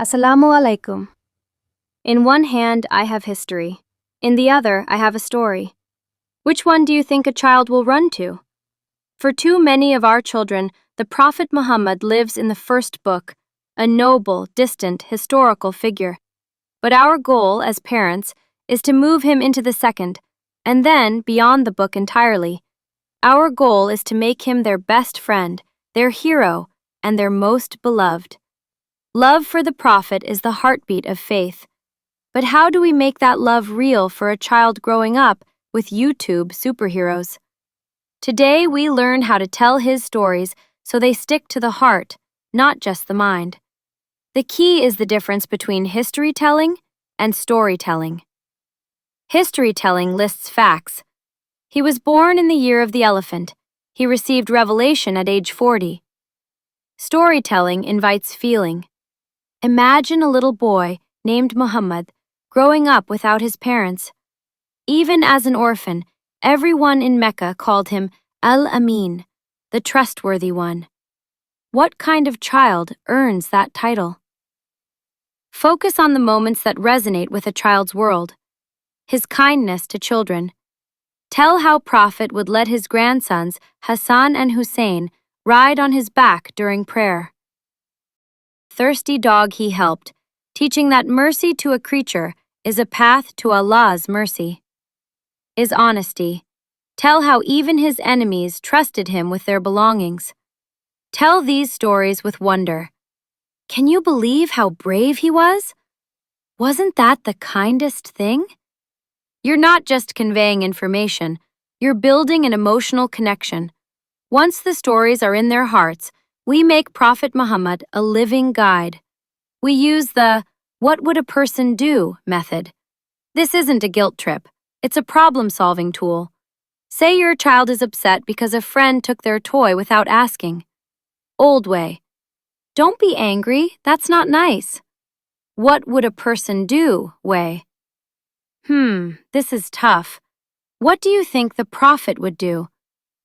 Assalamu alaikum. In one hand, I have history. In the other, I have a story. Which one do you think a child will run to? For too many of our children, the Prophet Muhammad lives in the first book, a noble, distant, historical figure. But our goal as parents is to move him into the second, and then beyond the book entirely. Our goal is to make him their best friend, their hero, and their most beloved. Love for the Prophet is the heartbeat of faith. But how do we make that love real for a child growing up with YouTube superheroes? Today we learn how to tell his stories so they stick to the heart, not just the mind. The key is the difference between history telling and storytelling. History telling lists facts. He was born in the year of the elephant. He received revelation at age 40. Storytelling invites feeling. Imagine a little boy named Muhammad growing up without his parents. Even as an orphan, everyone in Mecca called him Al-Amin, the trustworthy one. What kind of child earns that title? Focus on the moments that resonate with a child's world. His kindness to children. Tell how Prophet would let his grandsons, Hassan and Hussein, ride on his back during prayer. Thirsty dog he helped, teaching that mercy to a creature is a path to Allah's mercy. Is honesty. Tell how even his enemies trusted him with their belongings. Tell these stories with wonder. Can you believe how brave he was? Wasn't that the kindest thing? You're not just conveying information, you're building an emotional connection. Once the stories are in their hearts, we make Prophet Muhammad a living guide. We use the "what would a person do" method. This isn't a guilt trip, it's a problem-solving tool. Say your child is upset because a friend took their toy without asking. Old way. Don't be angry, that's not nice. What would a person do way. This is tough. What do you think the Prophet would do?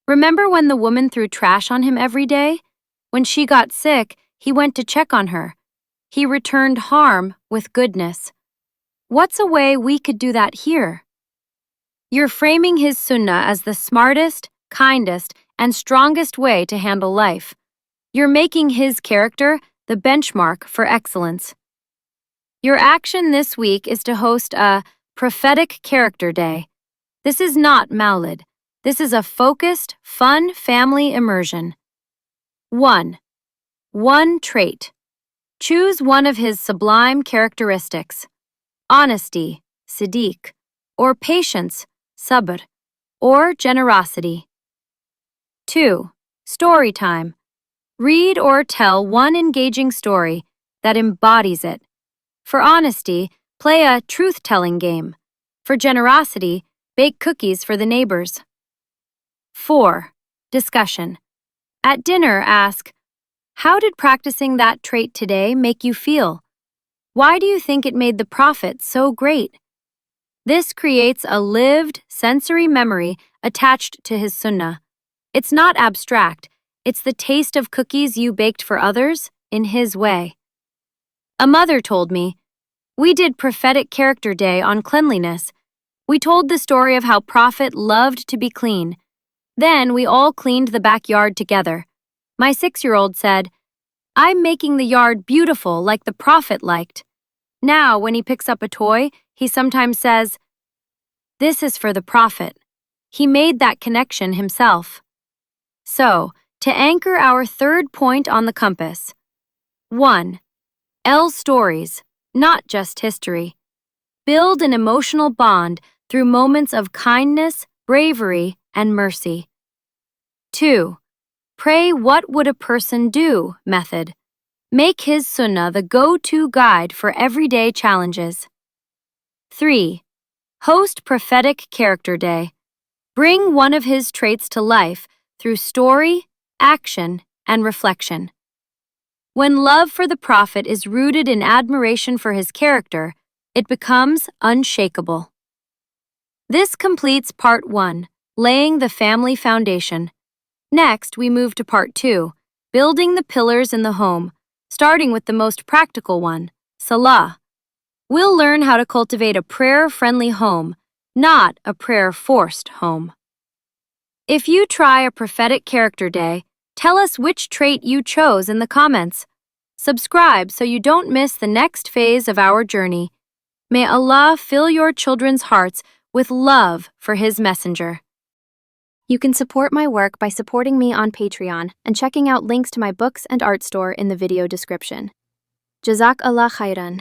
Remember when the woman threw trash on him every day? When she got sick, he went to check on her. He returned harm with goodness. What's a way we could do that here? You're framing his sunnah as the smartest, kindest, and strongest way to handle life. You're making his character the benchmark for excellence. Your action this week is to host a Prophetic Character Day. This is not Maulid. This is a focused, fun family immersion. 1. One trait. Choose one of his sublime characteristics. Honesty, Siddiq, or patience, Sabr, or generosity. 2. Story time. Read or tell one engaging story that embodies it. For honesty, play a truth-telling game. For generosity, bake cookies for the neighbors. 4. Discussion. At dinner, ask, how did practicing that trait today make you feel? Why do you think it made the Prophet so great? This creates a lived, sensory memory attached to his sunnah. It's not abstract, it's the taste of cookies you baked for others in his way. A mother told me, we did Prophetic Character Day on cleanliness. We told the story of how Prophet loved to be clean. Then we all cleaned the backyard together. My 6-year-old said, I'm making the yard beautiful like the Prophet liked. Now, when he picks up a toy, he sometimes says, this is for the Prophet. He made that connection himself. So, to anchor our third point on the compass. 1. L stories, not just history. Build an emotional bond through moments of kindness, bravery, and mercy. 2. Pray what would a person do method. Make his sunnah the go-to guide for everyday challenges. 3. Host Prophetic Character Day. Bring one of his traits to life through story, action, and reflection. When love for the Prophet is rooted in admiration for his character, it becomes unshakable. This completes Part 1, Laying the Family Foundation. Next, we move to Part 2, Building the Pillars in the Home, starting with the most practical one, Salah. We'll learn how to cultivate a prayer-friendly home, not a prayer-forced home. If you try a prophetic character day, tell us which trait you chose in the comments. Subscribe so you don't miss the next phase of our journey. May Allah fill your children's hearts with love for His messenger. You can support my work by supporting me on Patreon and checking out links to my books and art store in the video description. Jazak Allah khairan.